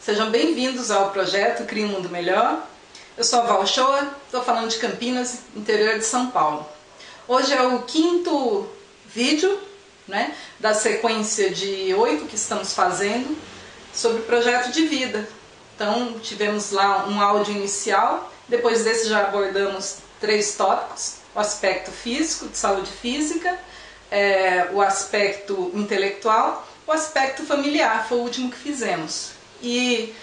Sejam bem-vindos ao projeto Crie um Mundo Melhor. Eu sou a Val Shoa, estou falando de Campinas, interior de São Paulo. Hoje é o quinto vídeo, da sequência de 8 que estamos fazendo sobre o projeto de vida. Então, tivemos lá um áudio inicial, depois desse já abordamos 3 tópicos: o aspecto físico, de saúde física, o aspecto intelectual, o aspecto familiar, foi o último que fizemos. E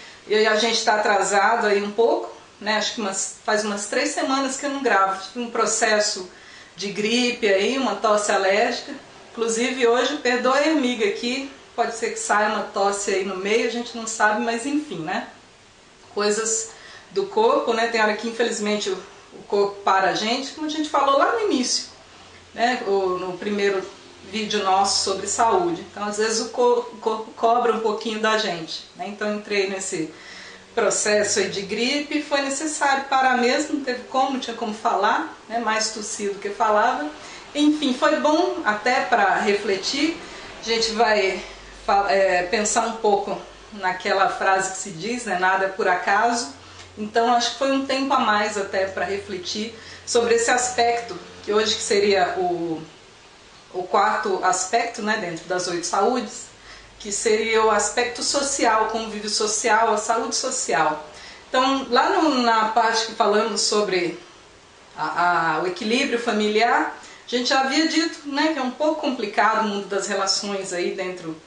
a gente está atrasado aí um pouco, acho que faz umas 3 semanas que eu não gravo. Tive um processo de gripe aí, uma tosse alérgica. Inclusive hoje, perdoe a amiga aqui, pode ser que saia uma tosse aí no meio, a gente não sabe, mas enfim, coisas do corpo, tem hora que infelizmente o corpo para a gente, como a gente falou lá no início, no primeiro vídeo nosso sobre saúde. Então às vezes o corpo cobra um pouquinho da gente, Então entrei nesse processo aí de gripe, foi necessário parar mesmo, não teve como, não tinha como falar, mais tossido que falava. Enfim, foi bom até para refletir. A gente vai pensar um pouco naquela frase que se diz, nada é por acaso. Então acho que foi um tempo a mais até para refletir sobre esse aspecto, que hoje que seria o quarto aspecto, dentro das 8 saúdes, que seria o aspecto social, o convívio social, a saúde social. Então, lá na parte que falamos sobre o equilíbrio familiar, a gente já havia dito, que é um pouco complicado o mundo das relações aí dentro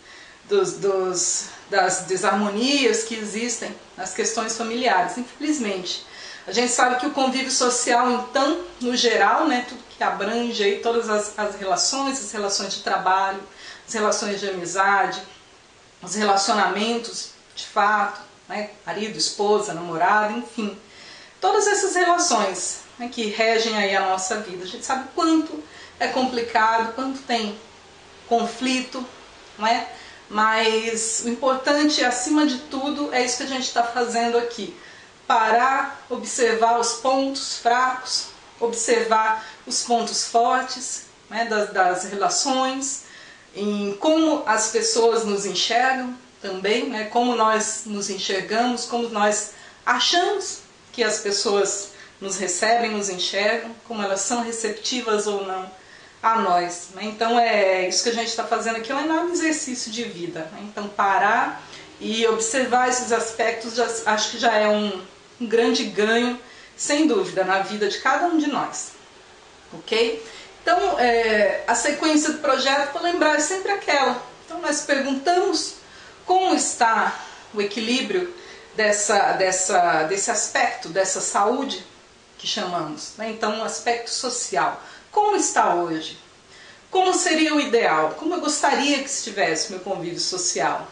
das desarmonias que existem nas questões familiares, infelizmente. A gente sabe que o convívio social, então, no geral, tudo que abrange aí todas as relações de trabalho, as relações de amizade, os relacionamentos de fato, marido, esposa, namorado, enfim. Todas essas relações que regem aí a nossa vida. A gente sabe quanto é complicado, quanto tem conflito, Mas o importante, acima de tudo, é isso que a gente está fazendo aqui. Parar, observar os pontos fracos, observar os pontos fortes das relações, em como as pessoas nos enxergam também, como nós nos enxergamos, como nós achamos que as pessoas nos recebem, nos enxergam, como elas são receptivas ou não a nós. Então é isso que a gente está fazendo aqui, é um enorme exercício de vida. Então parar e observar esses aspectos, acho que já é um grande ganho, sem dúvida, na vida de cada um de nós. Ok? Então, a sequência do projeto, para lembrar, é sempre aquela. Então, nós perguntamos como está o equilíbrio desse aspecto, dessa saúde que chamamos. Então, o aspecto social. Como está hoje? Como seria o ideal? Como eu gostaria que estivesse meu convívio social?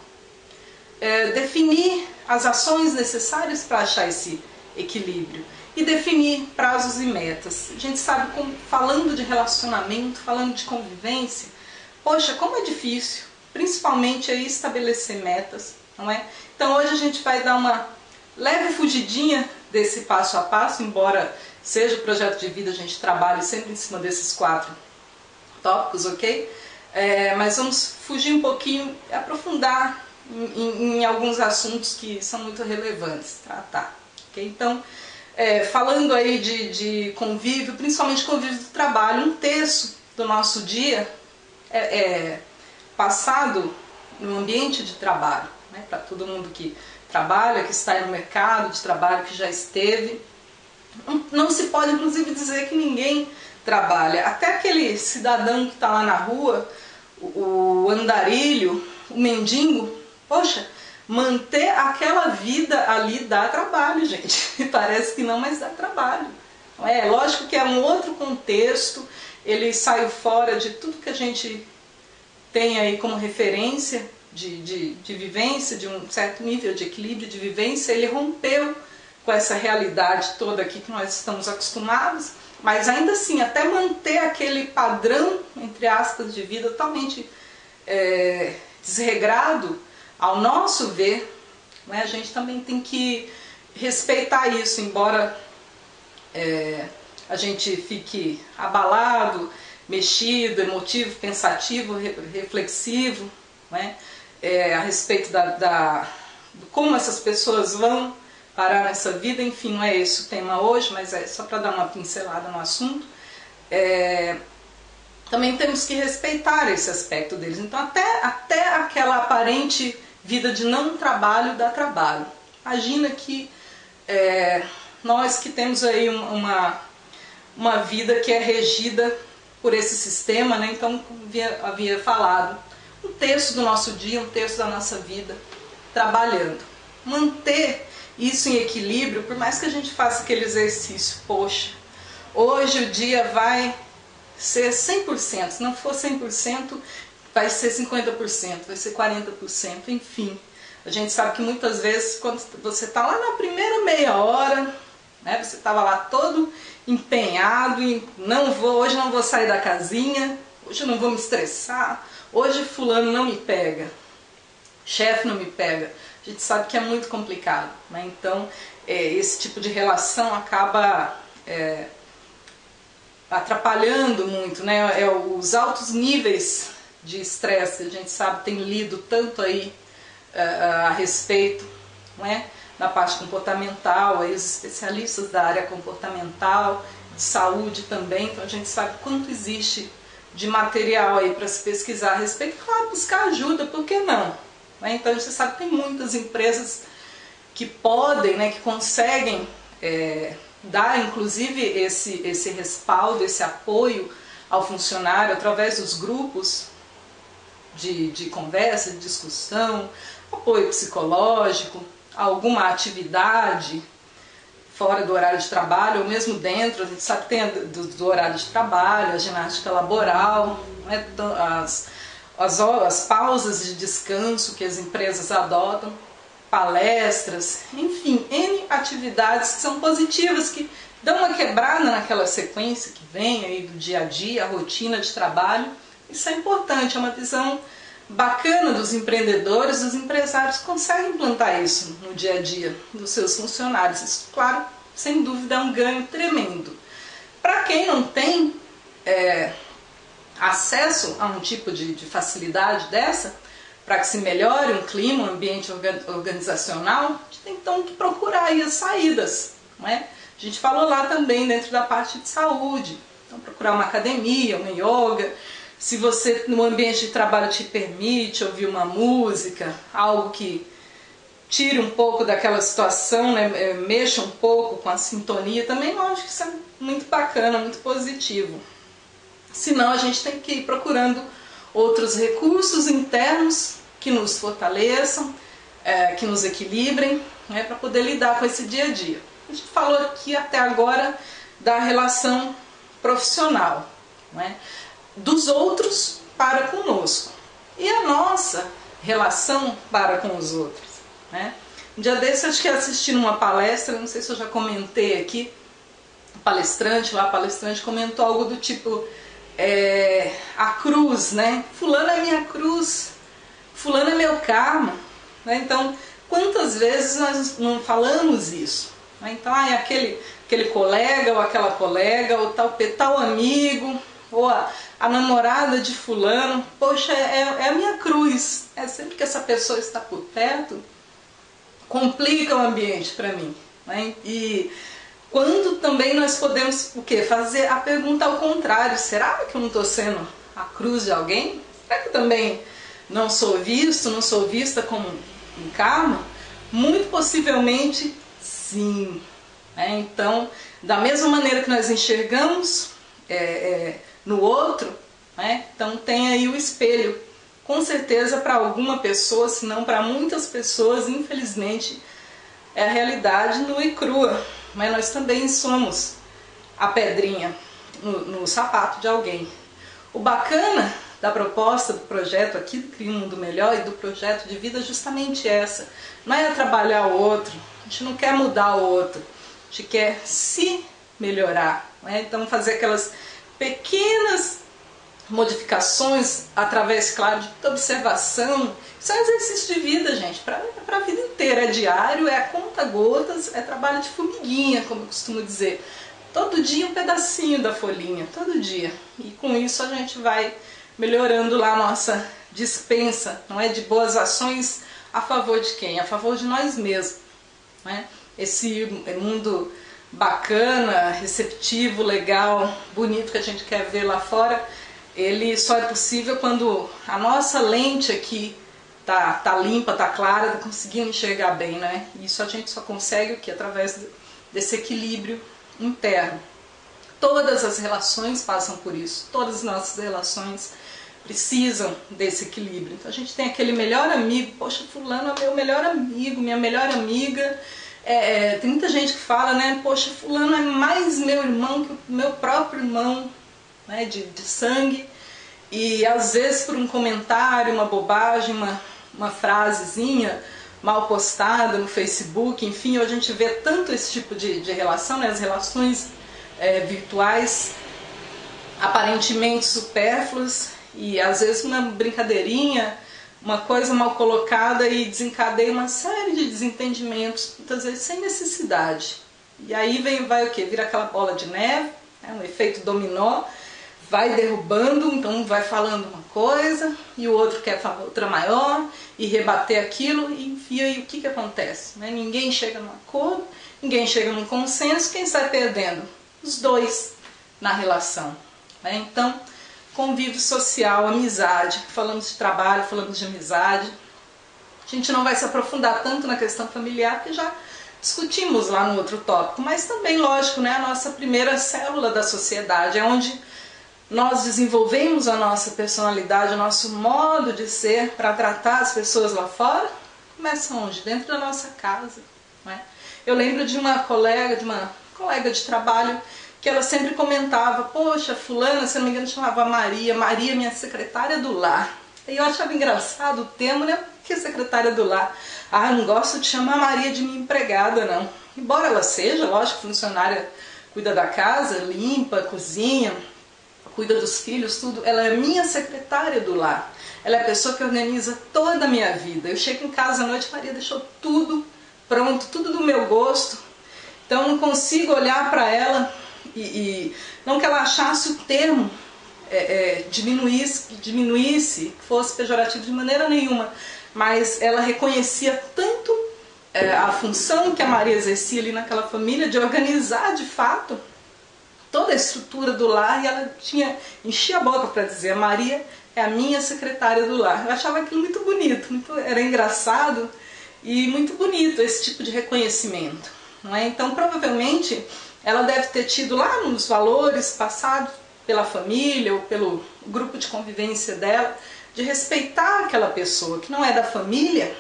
Definir as ações necessárias para achar esse equilíbrio. E definir prazos e metas. A gente sabe, falando de relacionamento, falando de convivência, poxa, como é difícil, principalmente aí estabelecer metas, não é? Então hoje a gente vai dar uma leve fugidinha desse passo a passo, embora seja o projeto de vida, a gente trabalhe sempre em cima desses 4 tópicos, ok? Mas vamos fugir um pouquinho, aprofundar em alguns assuntos que são muito relevantes, tratar, ok? Então, falando aí de convívio, principalmente convívio do trabalho, 1/3 do nosso dia é passado no ambiente de trabalho, para todo mundo que trabalha, que está no mercado de trabalho, que já esteve. Não se pode, inclusive, dizer que ninguém trabalha. Até aquele cidadão que está lá na rua, o andarilho, o mendigo, poxa, manter aquela vida ali dá trabalho, gente. Parece que não, mas dá trabalho. Lógico que é um outro contexto, ele saiu fora de tudo que a gente tem aí como referência de vivência, de um certo nível de equilíbrio de vivência. Ele rompeu com essa realidade toda aqui que nós estamos acostumados, mas ainda assim, até manter aquele padrão, entre aspas, de vida totalmente desregrado, ao nosso ver, a gente também tem que respeitar isso, embora a gente fique abalado, mexido, emotivo, pensativo, reflexivo, a respeito como essas pessoas vão parar nessa vida, enfim, não é esse o tema hoje, mas é só para dar uma pincelada no assunto. Também temos que respeitar esse aspecto deles. Então até aquela aparente vida de não trabalho dá trabalho. Imagina que nós que temos aí uma vida que é regida por esse sistema, né? Então, havia falado, um terço do nosso dia, um terço da nossa vida trabalhando. Manter isso em equilíbrio, por mais que a gente faça aquele exercício, poxa, hoje o dia vai ser 100%, se não for 100%, vai ser 50%, vai ser 40%, enfim. A gente sabe que muitas vezes, quando você está lá na primeira meia hora, né, você estava lá todo empenhado em hoje não vou sair da casinha, hoje eu não vou me estressar, hoje fulano não me pega, chefe não me pega. A gente sabe que é muito complicado, né? Então esse tipo de relação acaba atrapalhando muito, né? Os altos níveis de estresse, a gente sabe, tem lido tanto aí a respeito, não é? Na parte comportamental, aí os especialistas da área comportamental, de saúde também, então a gente sabe quanto existe de material aí para se pesquisar a respeito, claro, buscar ajuda, por que não? Né? Então você sabe que tem muitas empresas que podem, né, que conseguem dar inclusive esse respaldo, esse apoio ao funcionário através dos grupos de conversa, de discussão, apoio psicológico, alguma atividade fora do horário de trabalho ou mesmo dentro. A gente sabe que tem do horário de trabalho, a ginástica laboral, né, as pausas de descanso que as empresas adotam, palestras, enfim, N atividades que são positivas, que dão uma quebrada naquela sequência que vem aí do dia a dia, a rotina de trabalho. Isso é importante, é uma visão bacana dos empreendedores, dos empresários que conseguem implantar isso no dia a dia dos seus funcionários. Isso, claro, sem dúvida é um ganho tremendo. Para quem não tem acesso a um tipo de facilidade dessa, para que se melhore um clima, um ambiente organizacional, a gente tem então que procurar aí as saídas, não é? A gente falou lá também dentro da parte de saúde, então procurar uma academia, uma yoga. Se você no ambiente de trabalho te permite ouvir uma música, algo que tire um pouco daquela situação, né, mexa um pouco com a sintonia, também eu acho que isso é muito bacana, muito positivo. Senão a gente tem que ir procurando outros recursos internos que nos fortaleçam, que nos equilibrem, né, para poder lidar com esse dia a dia. A gente falou aqui até agora da relação profissional, né, dos outros para conosco e a nossa relação para com os outros, né? Um dia desse, acho que assisti numa palestra, não sei se eu já comentei aqui, o palestrante comentou algo do tipo, a cruz, né? Fulano é minha cruz, fulano é meu karma, né? Então, quantas vezes nós não falamos isso, né? Então, aquele colega ou aquela colega, ou tal amigo, ou a namorada de fulano, poxa, é a minha cruz. Sempre que essa pessoa está por perto, complica o ambiente para mim, né? E quando também nós podemos o quê? Fazer a pergunta ao contrário, será que eu não estou sendo a cruz de alguém? Será que eu também não sou visto, não sou vista como um karma? Muito possivelmente sim, né? Então, da mesma maneira que nós enxergamos no outro, né? Então tem aí o espelho. Com certeza para alguma pessoa, se não para muitas pessoas, infelizmente, é a realidade nua e crua. Mas nós também somos a pedrinha no sapato de alguém. O bacana da proposta do projeto aqui do Cria um Mundo Melhor e do projeto de vida é justamente essa. Não é trabalhar o outro, a gente não quer mudar o outro, a gente quer se melhorar, né? Então fazer aquelas pequenas modificações através, claro, de observação. Isso é um exercício de vida, gente, para a vida inteira. É diário, é a conta-gotas, é trabalho de formiguinha, como eu costumo dizer. Todo dia um pedacinho da folhinha, todo dia. E com isso a gente vai melhorando lá a nossa dispensa, não é, de boas ações a favor de quem? A favor de nós mesmos, né? Esse mundo bacana, receptivo, legal, bonito que a gente quer ver lá fora, ele só é possível quando a nossa lente aqui tá limpa, tá clara, tá conseguindo enxergar bem, né? Isso a gente só consegue o quê? Através desse equilíbrio interno. Todas as relações passam por isso, todas as nossas relações precisam desse equilíbrio. Então a gente tem aquele melhor amigo, poxa, fulano é meu melhor amigo, minha melhor amiga. Tem muita gente que fala, né, poxa, fulano é mais meu irmão que o meu próprio irmão, né, de sangue. E às vezes por um comentário, uma bobagem, uma frasezinha mal postada no Facebook, enfim, a gente vê tanto esse tipo de relação, né, as relações virtuais aparentemente supérfluas, e às vezes uma brincadeirinha, uma coisa mal colocada e desencadeia uma série de desentendimentos, muitas vezes sem necessidade. E aí vai o quê? Vira aquela bola de neve, um efeito dominó, vai derrubando, então vai falando uma coisa e o outro quer falar outra maior e rebater aquilo, e enfia, e o que acontece? Ninguém chega num acordo, ninguém chega num consenso, quem sai perdendo? Os dois na relação. Então, convívio social, amizade, falamos de trabalho, falamos de amizade. A gente não vai se aprofundar tanto na questão familiar, porque já discutimos lá no outro tópico, mas também, lógico, né, a nossa primeira célula da sociedade, é onde nós desenvolvemos a nossa personalidade, o nosso modo de ser para tratar as pessoas lá fora. Começa onde? Dentro da nossa casa, né? Eu lembro de uma colega de trabalho, que ela sempre comentava, poxa, fulana, se não me engano, chamava Maria, minha secretária do lar. E eu achava engraçado o termo, né? Que secretária do lar? Ah, eu não gosto de chamar Maria de minha empregada, não. Embora ela seja, lógico, funcionária, cuida da casa, limpa, cozinha, cuida dos filhos, tudo. Ela é minha secretária do lar. Ela é a pessoa que organiza toda a minha vida. Eu chego em casa à noite, Maria deixou tudo pronto, tudo do meu gosto. Então eu não consigo olhar para ela e não que ela achasse o termo diminuísse, fosse pejorativo de maneira nenhuma, mas ela reconhecia tanto a função que a Maria exercia ali naquela família, de organizar de fato toda a estrutura do lar, e ela enchia a boca para dizer, a Maria é a minha secretária do lar. Eu achava aquilo muito bonito, era engraçado e muito bonito esse tipo de reconhecimento, não é? Então provavelmente ela deve ter tido lá nos valores passados pela família ou pelo grupo de convivência dela, de respeitar aquela pessoa que não é da família,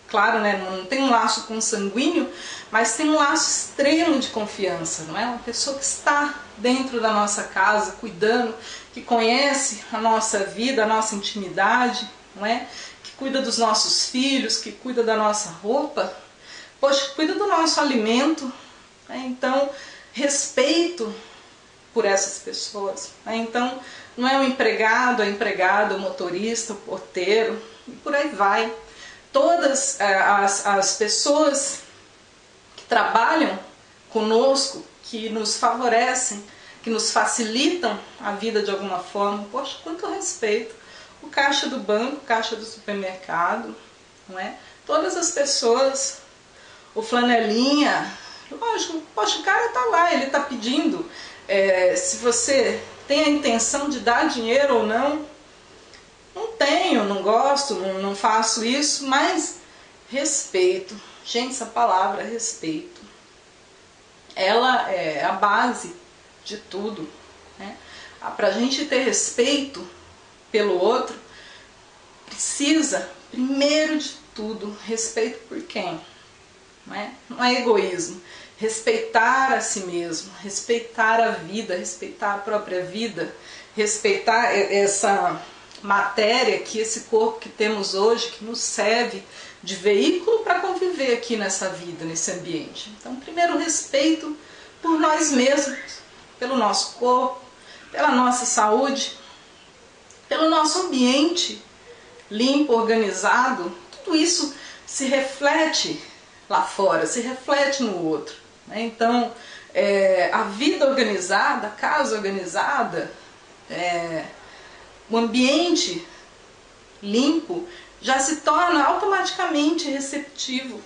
claro, né, não tem um laço consanguíneo, mas tem um laço extremo de confiança, não é? Uma pessoa que está dentro da nossa casa, cuidando, que conhece a nossa vida, a nossa intimidade, não é? Que cuida dos nossos filhos, que cuida da nossa roupa, poxa, cuida do nosso alimento. Então, respeito por essas pessoas. Então, não é o empregado, o motorista, o porteiro, e por aí vai. Todas as pessoas que trabalham conosco, que nos favorecem, que nos facilitam a vida de alguma forma, poxa, quanto respeito. O caixa do banco, o caixa do supermercado, não é? Todas as pessoas, o flanelinha, lógico, poxa, o cara está lá, ele está pedindo, se você tem a intenção de dar dinheiro ou não. Não tenho, não gosto, não faço isso, mas respeito. Gente, essa palavra respeito, ela é a base de tudo, né? Para a gente ter respeito pelo outro, precisa, primeiro de tudo, respeito por quem? Não é egoísmo. Respeitar a si mesmo, respeitar a vida, respeitar a própria vida, respeitar essa matéria, que esse corpo que temos hoje, que nos serve de veículo para conviver aqui nessa vida, nesse ambiente. Então, primeiro, respeito por nós mesmos, pelo nosso corpo, pela nossa saúde, pelo nosso ambiente limpo, organizado. Tudo isso se reflete lá fora, se reflete no outro, né? Então, a vida organizada, a casa organizada, o ambiente limpo, já se torna automaticamente receptivo,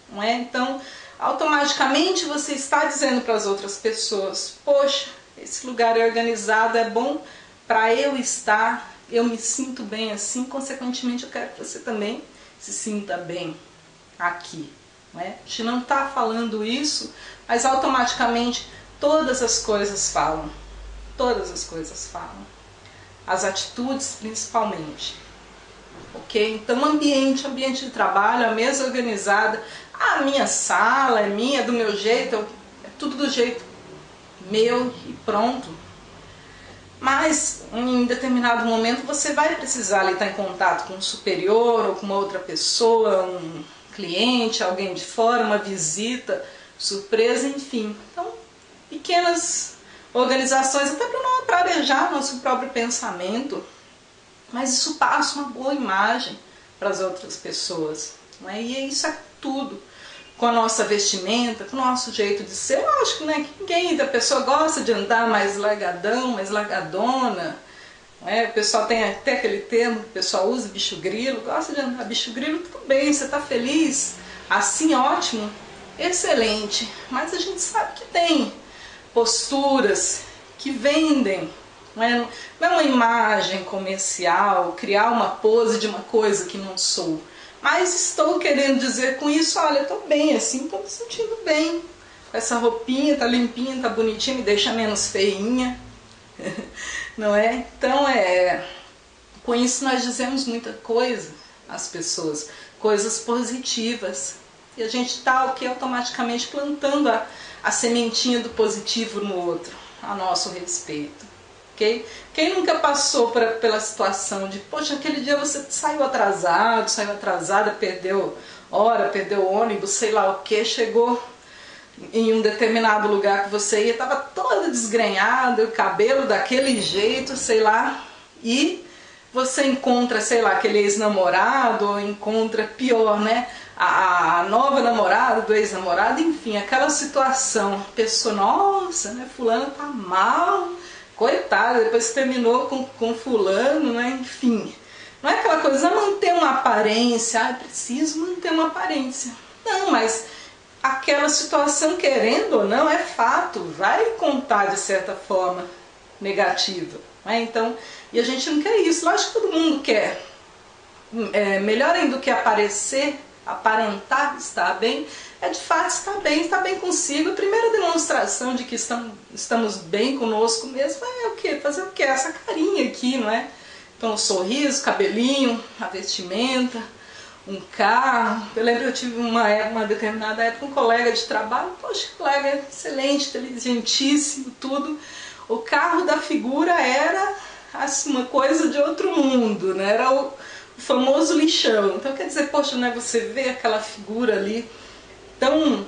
não é? Então, automaticamente você está dizendo para as outras pessoas: poxa, esse lugar é organizado, é bom para eu estar, eu me sinto bem assim, consequentemente eu quero que você também se sinta bem aqui. Não é? A gente não está falando isso, mas automaticamente todas as coisas falam. Todas as coisas falam. As atitudes principalmente. Ok? Então ambiente de trabalho, a mesa organizada, a minha sala é minha, é do meu jeito, é tudo do jeito meu e pronto. Mas em determinado momento você vai precisar ali estar em contato com um superior ou com uma outra pessoa, um cliente, alguém de fora, uma visita, surpresa, enfim. Então, pequenas organizações, até para não aprarejar nosso próprio pensamento, mas isso passa uma boa imagem para as outras pessoas. Não é? E isso é tudo. Com a nossa vestimenta, com o nosso jeito de ser. Lógico, né, que ninguém da pessoa gosta de andar mais largadão, mais largadona. Não é? O pessoal tem até aquele termo que o pessoal usa, bicho grilo. Gosta de andar bicho grilo, tudo bem, você está feliz? Assim, ótimo, excelente. Mas a gente sabe que tem posturas que vendem. Não é uma imagem comercial, criar uma pose de uma coisa que não sou. Mas estou querendo dizer com isso: olha, eu estou bem assim, estou me sentindo bem. Com essa roupinha, tá limpinha, tá bonitinha, me deixa menos feinha. Não é? Então, com isso nós dizemos muita coisa às pessoas, coisas positivas. E a gente está o que automaticamente plantando a sementinha do positivo no outro, a nosso respeito. Okay? Quem nunca passou pela situação de, poxa, aquele dia você saiu atrasada, perdeu hora, perdeu ônibus, sei lá o que, chegou em um determinado lugar que você ia, estava toda desgrenhada, o cabelo daquele jeito, sei lá, e você encontra, sei lá, aquele ex-namorado, ou encontra, pior, né, a nova namorada do ex-namorado, enfim, aquela situação, a pessoa, nossa, né, fulano tá mal, coitada, depois terminou com fulano, né? Enfim. Não é aquela coisa, manter uma aparência, preciso manter uma aparência. Não, mas aquela situação, querendo ou não, é fato, vai contar de certa forma negativa. Né? Então, e a gente não quer isso. Lógico que todo mundo quer. Melhor ainda do que aparecer, aparentar estar bem, é de fato estar bem consigo. A primeira demonstração de que estamos bem conosco mesmo é o quê? Fazer o quê? Essa carinha aqui, não é? Então, o sorriso, cabelinho, a vestimenta, um carro. Eu lembro que eu tive uma determinada época um colega de trabalho, poxa, colega excelente, inteligentíssimo, tudo. O carro da figura era assim, uma coisa de outro mundo, né? Era o famoso lixão. Então, quer dizer, poxa, né, você vê aquela figura ali tão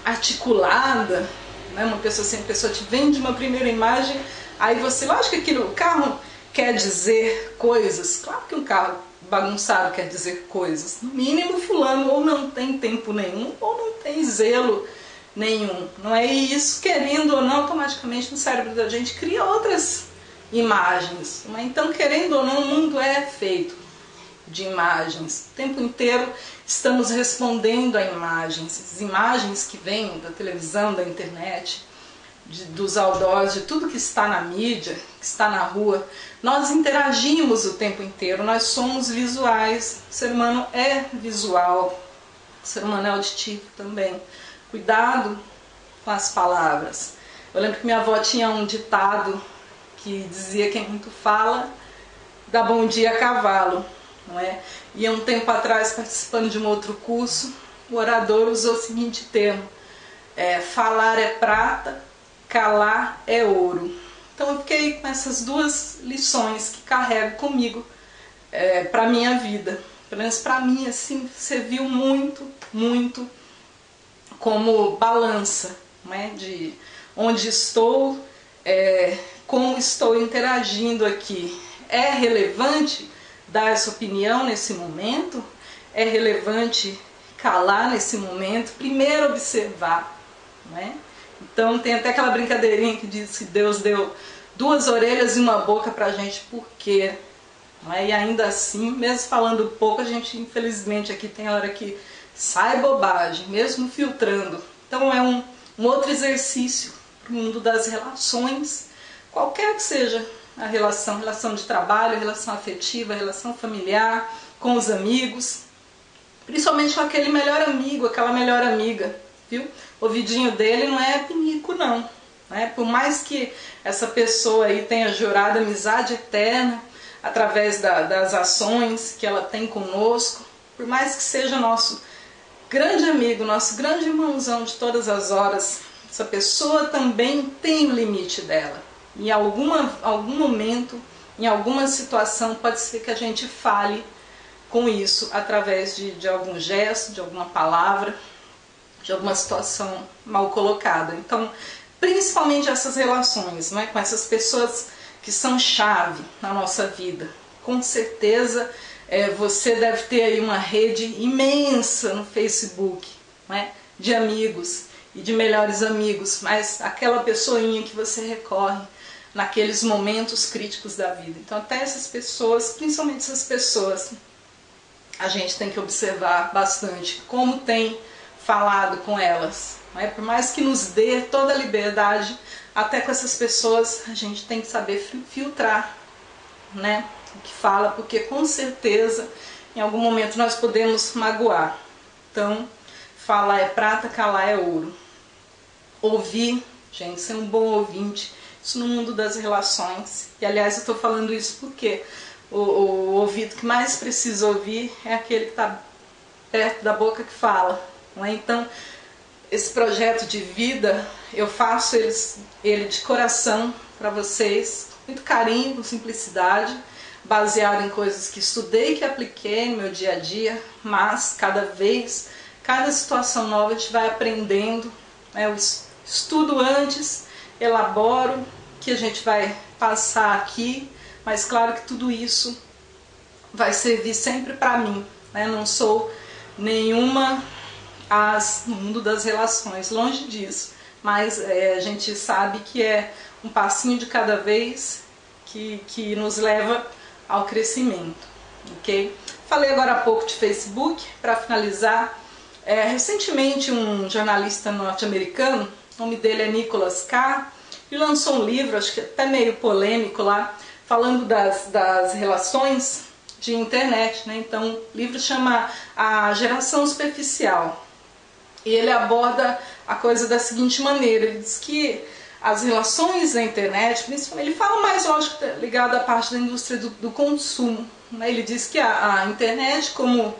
articulada, né? Uma pessoa assim, a pessoa te vende uma primeira imagem, aí você, lógico que o carro quer dizer coisas, claro que um carro bagunçado quer dizer coisas, no mínimo fulano ou não tem tempo nenhum, ou não tem zelo nenhum, não é? E isso, querendo ou não, automaticamente no cérebro da gente cria outras imagens, não é? Então, querendo ou não, o mundo é feito de imagens. O tempo inteiro estamos respondendo a imagens. As imagens que vêm da televisão, da internet, dos outdoors, de tudo que está na mídia, que está na rua. Nós interagimos o tempo inteiro, nós somos visuais. O ser humano é visual, o ser humano é auditivo também. Cuidado com as palavras. Eu lembro que minha avó tinha um ditado que dizia: quem muito fala, dá bom dia a cavalo. Não é? E há um tempo atrás, participando de um outro curso, o orador usou o seguinte termo: falar é prata, calar é ouro. Então eu fiquei com essas duas lições que carrego comigo para a minha vida. Pelo menos para mim, assim, serviu muito, muito como balança, não é? De onde estou, como estou interagindo aqui. É relevante dar essa opinião nesse momento? É relevante calar nesse momento? Primeiro observar, né? Então tem até aquela brincadeirinha que diz que Deus deu 2 orelhas e uma boca pra gente. Por quê? não é? E ainda assim, mesmo falando pouco, a gente infelizmente aqui tem hora que sai bobagem, mesmo filtrando. Então é um outro exercício para o mundo das relações, qualquer que seja a relação de trabalho, relação afetiva, relação familiar, com os amigos, principalmente com aquele melhor amigo, aquela melhor amiga, viu? O ouvidinho dele não é pinico não, né? Por mais que essa pessoa aí tenha jurado amizade eterna através das ações que ela tem conosco, por mais que seja nosso grande amigo, nosso grande irmãozão de todas as horas, essa pessoa também tem o limite dela. Em algum momento, em alguma situação, pode ser que a gente fale com isso através de algum gesto, de alguma palavra, de alguma situação mal colocada. Então, principalmente essas relações, né, com essas pessoas que são chave na nossa vida. Com certeza você deve ter aí uma rede imensa no Facebook, né, de amigos e de melhores amigos, mas aquela pessoinha que você recorre naqueles momentos críticos da vida. Então até essas pessoas, principalmente essas pessoas, a gente tem que observar bastante como tem falado com elas, né? Por mais que nos dê toda a liberdade, até com essas pessoas a gente tem que saber filtrar, né, o que fala, porque com certeza em algum momento nós podemos magoar. Então, falar é prata, calar é ouro. Ouvir, gente, ser um bom ouvinte, isso no mundo das relações. E aliás, eu estou falando isso porque o ouvido que mais precisa ouvir é aquele que está perto da boca que fala, não é? Então, esse projeto de vida, eu faço ele de coração para vocês, com muito carinho, com simplicidade, baseado em coisas que estudei, que apliquei no meu dia a dia, mas cada situação nova a gente vai aprendendo, né? Eu estudo antes, elaboro o que a gente vai passar aqui, mas claro que tudo isso vai servir sempre para mim, né? Não sou nenhuma as no mundo das relações, longe disso, mas a gente sabe que é um passinho de cada vez que nos leva ao crescimento, ok? Falei agora há pouco de Facebook, para finalizar. Recentemente um jornalista norte-americano, o nome dele é Nicholas Carr, ele lançou um livro, acho que até meio polêmico lá, falando das relações de internet, né? Então o livro chama A Geração Superficial. E ele aborda a coisa da seguinte maneira, ele diz que as relações da internet, principalmente, ele fala mais, lógico, ligado à parte da indústria do consumo, né? Ele diz que a internet, como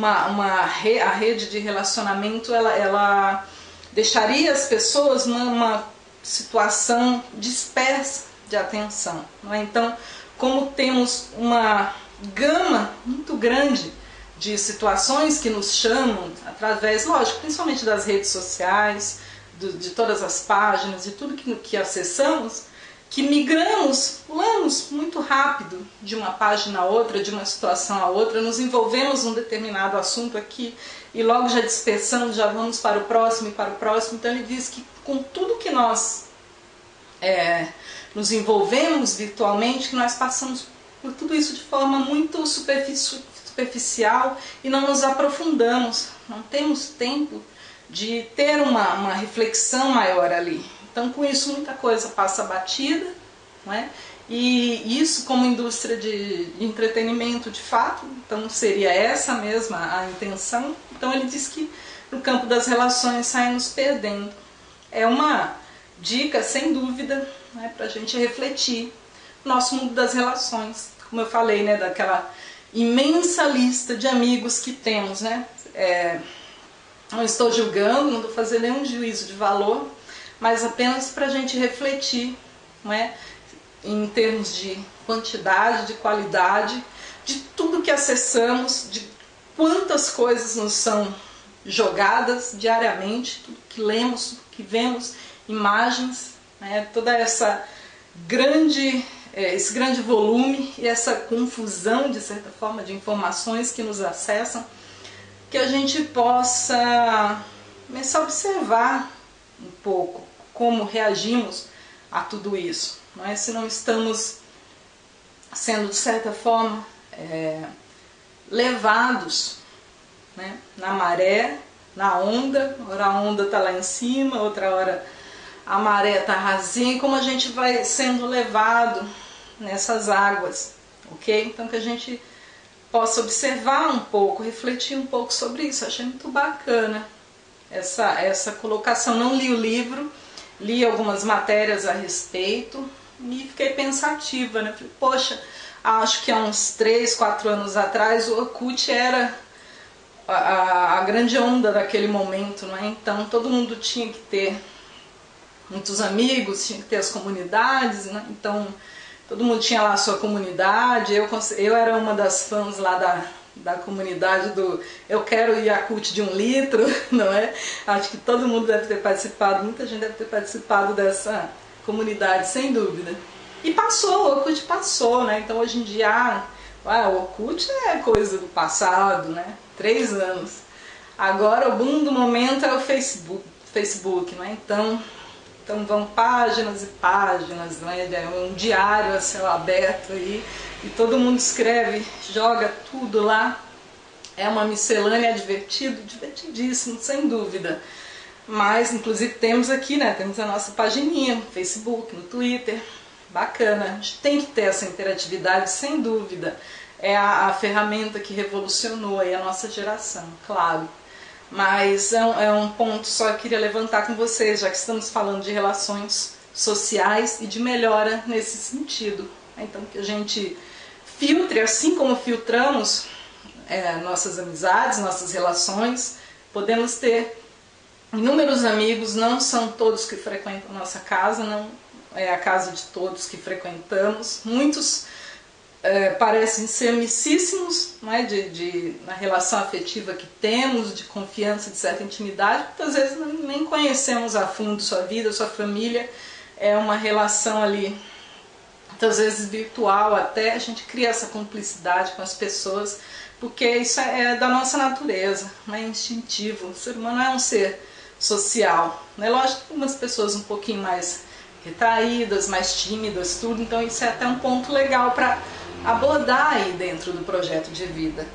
a rede de relacionamento, ela deixaria as pessoas numa situação dispersa de atenção, não é? Então, como temos uma gama muito grande de situações que nos chamam através, lógico, principalmente das redes sociais, de todas as páginas, de tudo que acessamos, que migramos, pulamos muito rápido de uma página a outra, de uma situação a outra, nos envolvemos num determinado assunto aqui e logo já dispersamos, já vamos para o próximo e para o próximo. Então ele diz que com tudo que nós nos envolvemos virtualmente, que nós passamos por tudo isso de forma muito superficial e não nos aprofundamos, não temos tempo de ter uma reflexão maior ali. Então com isso muita coisa passa batida, não é? E isso como indústria de entretenimento de fato, então seria essa mesma a intenção. Então ele diz que no campo das relações saímos perdendo. É uma dica sem dúvida, né, para a gente refletir no nosso mundo das relações, como eu falei, né, daquela imensa lista de amigos que temos, né? Não estou julgando, não estou fazendo nenhum juízo de valor, mas apenas para a gente refletir, não é? Em termos de quantidade, de qualidade, de tudo que acessamos, de quantas coisas nos são jogadas diariamente, tudo que lemos, tudo que vemos, imagens, né? Toda esse grande volume e essa confusão, de certa forma, de informações que nos acessam, que a gente possa começar a observar um pouco como reagimos a tudo isso, não é? Se não estamos sendo de certa forma levados, né, na maré, na onda. Ora a onda está lá em cima, outra hora a maré está rasinha, como a gente vai sendo levado nessas águas, ok? Então que a gente possa observar um pouco, refletir um pouco sobre isso. Achei muito bacana essa colocação. Não li o livro, li algumas matérias a respeito e fiquei pensativa, né? Falei, poxa, acho que há uns 3, 4 anos atrás o Orkut era a grande onda daquele momento, não é? Então todo mundo tinha que ter muitos amigos, tinha que ter as comunidades, né? Então todo mundo tinha lá a sua comunidade. Eu era uma das fãs lá da comunidade do Eu Quero Yakult de 1 litro, não é? Acho que todo mundo deve ter participado, muita gente deve ter participado dessa comunidade, sem dúvida. E passou, o Orkut passou, né? Então hoje em dia, o Orkut é coisa do passado, né? 3 anos. Agora o boom do momento é o Facebook, não é? Então vão páginas e páginas, não é? É um diário a céu aberto aí, e todo mundo escreve, joga tudo lá. É uma miscelânea divertidíssimo, sem dúvida. Mas, inclusive, temos aqui, né? Temos a nossa pagininha no Facebook, no Twitter. Bacana. A gente tem que ter essa interatividade, sem dúvida. É a ferramenta que revolucionou aí a nossa geração, claro. Mas é um ponto só que eu queria levantar com vocês, já que estamos falando de relações sociais e de melhora nesse sentido. Então, que a gente filtre, assim como filtramos nossas amizades, nossas relações. Podemos ter inúmeros amigos, não são todos que frequentam nossa casa, não é a casa de todos que frequentamos. Muitos parecem ser amicíssimos, não é? Na relação afetiva que temos, de confiança, de certa intimidade. Muitas vezes nem conhecemos a fundo sua vida, sua família. É uma relação ali, muitas vezes virtual até. A gente cria essa cumplicidade com as pessoas, porque isso é da nossa natureza, é instintivo. O ser humano é um ser social. É lógico que algumas pessoas um pouquinho mais retraídas, mais tímidas, tudo. Então isso é até um ponto legal para abordar aí dentro do projeto de vida.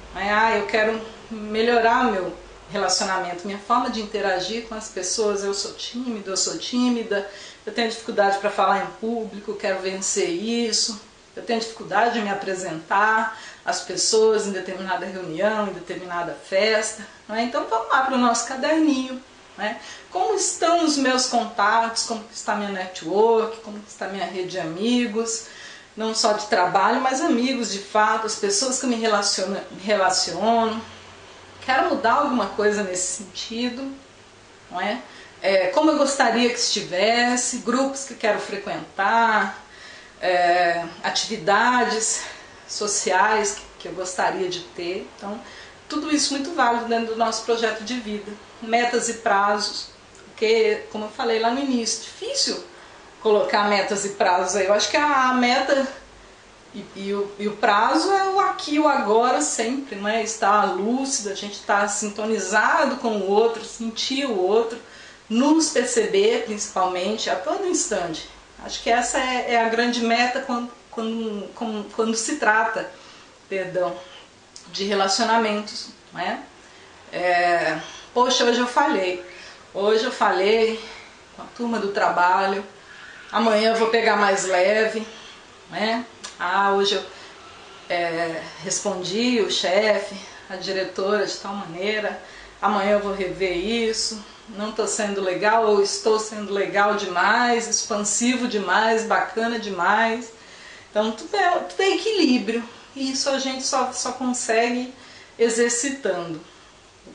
Eu quero melhorar meu relacionamento, minha forma de interagir com as pessoas. Eu sou tímido, eu sou tímida, eu tenho dificuldade para falar em público, quero vencer isso. Eu tenho dificuldade de me apresentar às pessoas em determinada reunião, em determinada festa. Então vamos lá para o nosso caderninho. Como estão os meus contatos, como está minha network, como está minha rede de amigos, não só de trabalho, mas amigos de fato, as pessoas que eu me relaciono. Quero mudar alguma coisa nesse sentido, não é? Como eu gostaria que estivesse, grupos que quero frequentar, atividades sociais que eu gostaria de ter. Então, tudo isso muito válido dentro do nosso projeto de vida. Metas e prazos, porque, como eu falei lá no início, difícil colocar metas e prazos aí. Eu acho que a meta e o prazo é o aqui e o agora sempre, não é? Estar lúcido, a gente estar sintonizado com o outro, sentir o outro, nos perceber principalmente a todo instante. Acho que essa é a grande meta quando se trata, de relacionamentos, não é? Poxa, hoje eu falhei com a turma do trabalho, amanhã eu vou pegar mais leve, né? Hoje eu respondi o chefe, a diretora de tal maneira, amanhã eu vou rever isso, não estou sendo legal ou estou sendo legal demais, expansivo demais, bacana demais. Então tudo é equilíbrio, e isso a gente só consegue exercitando,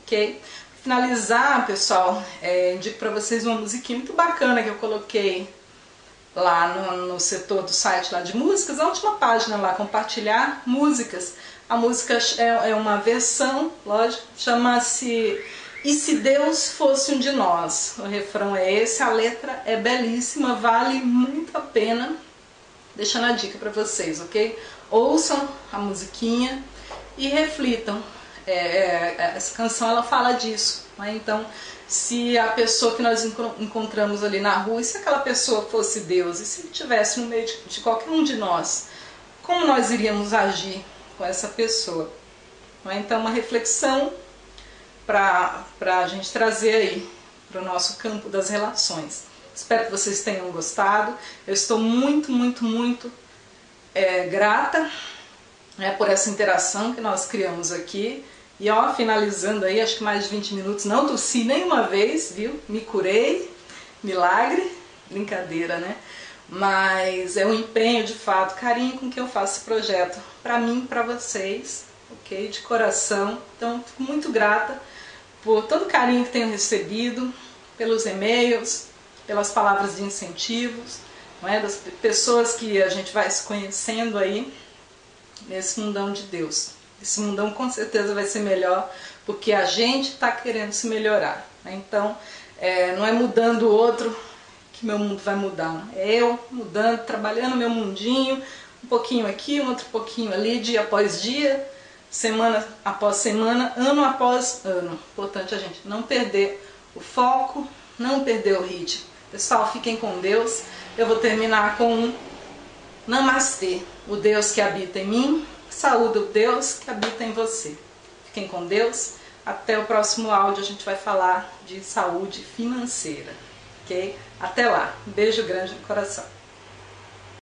ok? Para finalizar, pessoal, indico para vocês uma musiquinha muito bacana que eu coloquei lá no setor do site lá de músicas, a última página lá, compartilhar músicas. A música é uma versão, lógico, chama-se E Se Deus Fosse Um de Nós. O refrão é esse, a letra é belíssima, vale muito a pena. Deixando a dica para vocês, ok? Ouçam a musiquinha e reflitam. Essa canção ela fala disso, né? Então, se a pessoa que nós encontramos ali na rua, e se aquela pessoa fosse Deus, e se ele estivesse no meio de qualquer um de nós, como nós iríamos agir com essa pessoa. Não é? Então, uma reflexão para a gente trazer aí para o nosso campo das relações. Espero que vocês tenham gostado. Eu estou muito, muito, muito grata, né, por essa interação que nós criamos aqui. E ó, finalizando aí, acho que mais de 20 minutos, não tossi nenhuma vez, viu? Me curei, milagre, brincadeira, né? Mas é um empenho de fato, carinho com que eu faço esse projeto, para mim e para vocês, ok? De coração. Então, fico muito grata por todo o carinho que tenho recebido, pelos e-mails, pelas palavras de incentivos, não é? Das pessoas que a gente vai se conhecendo aí nesse mundão de Deus. Esse mundão com certeza vai ser melhor, porque a gente está querendo se melhorar, né? Então, não é mudando o outro que meu mundo vai mudar, não. É eu mudando, trabalhando meu mundinho, um pouquinho aqui, um outro pouquinho ali, dia após dia, semana após semana, ano após ano. Importante a gente não perder o foco, não perder o ritmo. Pessoal, fiquem com Deus. Eu vou terminar com um Namastê, o Deus que habita em mim, saúde o Deus que habita em você. Fiquem com Deus. Até o próximo áudio, a gente vai falar de saúde financeira, ok? Até lá. Um beijo grande no coração.